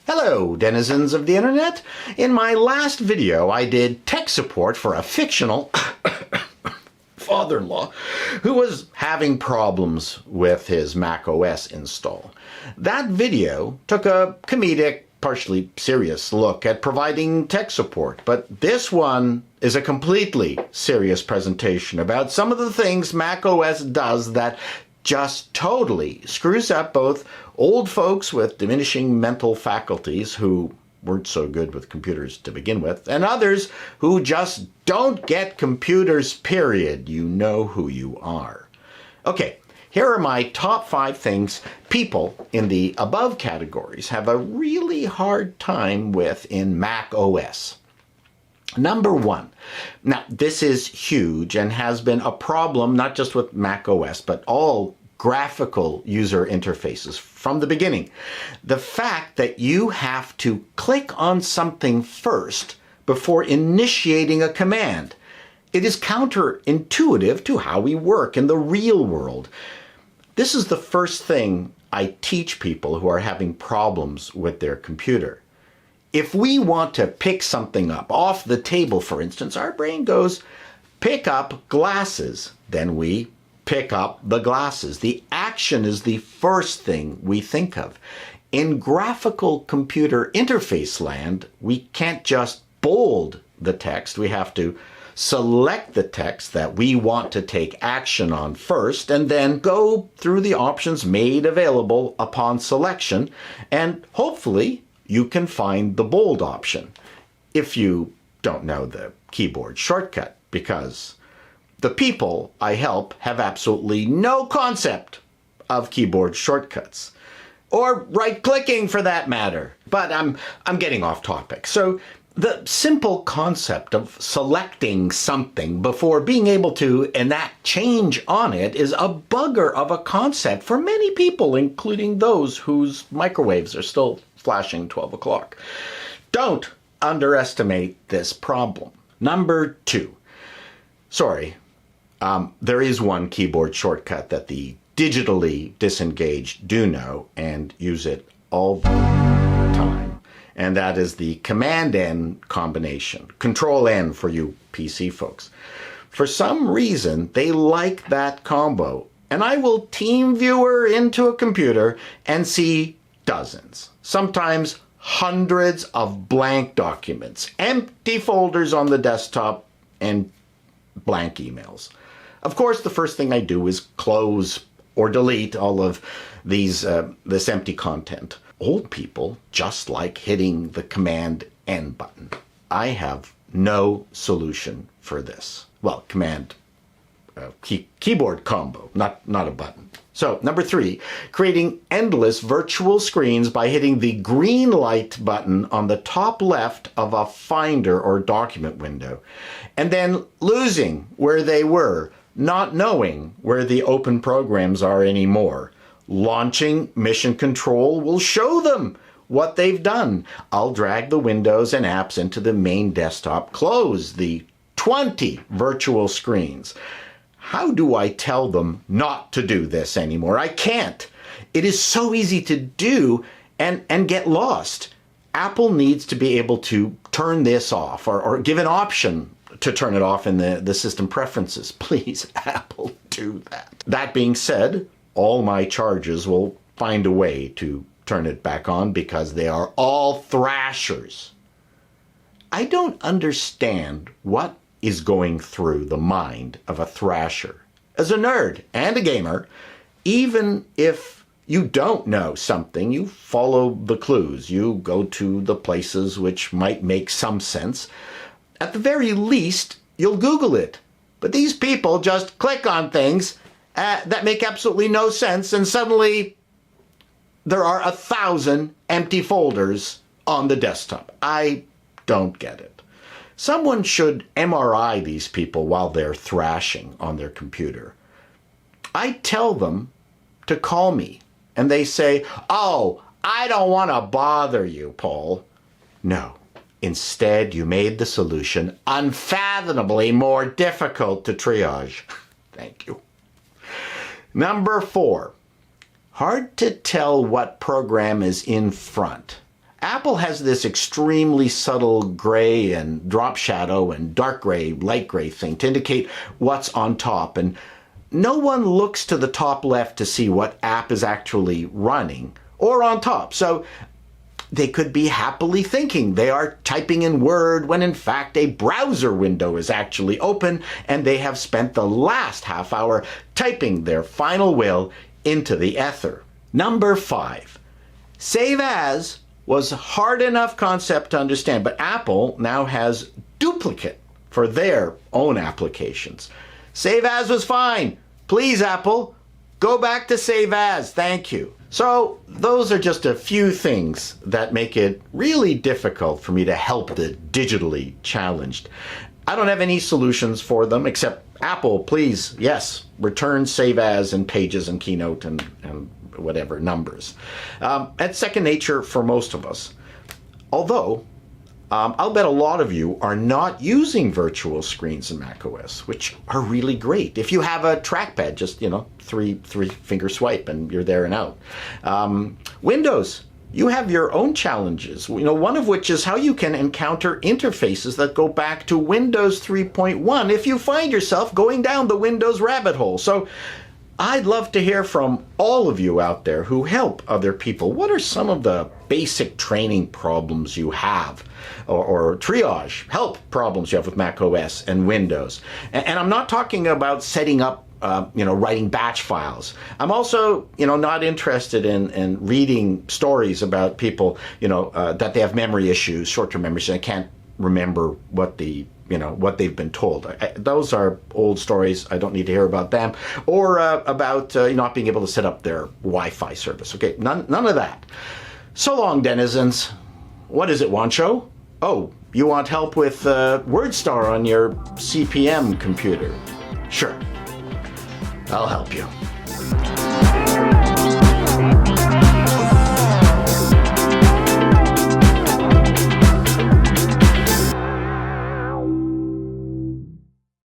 Hello, denizens of the internet. In my last video, I did tech support for a fictional father-in-law who was having problems with his macOS install. That video took a comedic, partially serious look at providing tech support, but this one is a completely serious presentation about some of the things macOS does that just totally screws up both old folks with diminishing mental faculties who weren't so good with computers to begin with, and others who just don't get computers, period. You know who you are. Okay, here are my top 5 things people in the above categories have a really hard time with in Mac OS. Number 1. Now, this is huge and has been a problem not just with Mac OS, but all graphical user interfaces from the beginning. The fact that you have to click on something first before initiating a command. It is counterintuitive to how we work in the real world. This is the first thing I teach people who are having problems with their computer. If we want to pick something up off the table, for instance, our brain goes, pick up glasses. Then we pick up the glasses. The action is the first thing we think of. In graphical computer interface land, we can't just bold the text. We have to select the text that we want to take action on first, and then go through the options made available upon selection, and hopefully you can find the bold option if you don't know the keyboard shortcut, because the people I help have absolutely no concept of keyboard shortcuts, or right-clicking for that matter. But I'm getting off topic. So the simple concept of selecting something before being able to enact change on it is a bugger of a concept for many people, including those whose microwaves are still flashing 12 o'clock. Don't underestimate this problem. Number 2. Sorry. There is one keyboard shortcut that the digitally disengaged do know and use it all the time, and that is the Command-N combination. Control-N for you PC folks. For some reason, they like that combo, and I will TeamViewer into a computer and see dozens, sometimes hundreds of blank documents, empty folders on the desktop, and blank emails. Of course, the first thing I do is close or delete all of this empty content. Old people just like hitting the Command-N button. I have no solution for this. Well, keyboard combo, not a button. So, number 3, creating endless virtual screens by hitting the green light button on the top left of a Finder or document window, and then losing where they were, not knowing where the open programs are anymore. Launching Mission Control will show them what they've done. I'll drag the windows and apps into the main desktop, close the 20 virtual screens. How do I tell them not to do this anymore? I can't. It is so easy to do and get lost. Apple needs to be able to turn this off or give an option to turn it off in the system preferences. Please, Apple, do that. That being said, all my charges will find a way to turn it back on because they are all thrashers. I don't understand what is going through the mind of a thrasher. As a nerd and a gamer, even if you don't know something, you follow the clues. You go to the places which might make some sense. At the very least, you'll Google it. But these people just click on things that make absolutely no sense, and suddenly there are 1,000 empty folders on the desktop. I don't get it. Someone should MRI these people while they're thrashing on their computer. I tell them to call me, and they say, "Oh, I don't want to bother you, Paul." No. Instead, you made the solution unfathomably more difficult to triage. Thank you. Number 4. Hard to tell what program is in front. Apple has this extremely subtle gray and drop shadow and dark gray, light gray thing to indicate what's on top. And no one looks to the top left to see what app is actually running or on top. So they could be happily thinking they are typing in Word when in fact a browser window is actually open and they have spent the last half hour typing their final will into the ether. Number 5. Save as was a hard enough concept to understand, but Apple now has duplicate for their own applications. Save as was fine. Please, Apple, go back to save as. Thank you. So those are just a few things that make it really difficult for me to help the digitally challenged. I don't have any solutions for them except Apple, please, yes, return save as and Pages and Keynote and whatever numbers. That's second nature for most of us. Although, I'll bet a lot of you are not using virtual screens in macOS, which are really great. If you have a trackpad, just, three finger swipe and you're there and out. Windows, you have your own challenges, one of which is how you can encounter interfaces that go back to Windows 3.1 if you find yourself going down the Windows rabbit hole. So I'd love to hear from all of you out there who help other people. What are some of the basic training problems you have, or triage, help problems you have with macOS and Windows? And I'm not talking about setting up, writing batch files. I'm also, not interested in reading stories about people, that they have memory issues, short-term memory, so I can't remember what they've been told. Those are old stories. I don't need to hear about them. Or about not being able to set up their Wi-Fi service. Okay, none of that. So long, denizens. What is it, Wancho? Oh, you want help with WordStar on your CPM computer? Sure, I'll help you.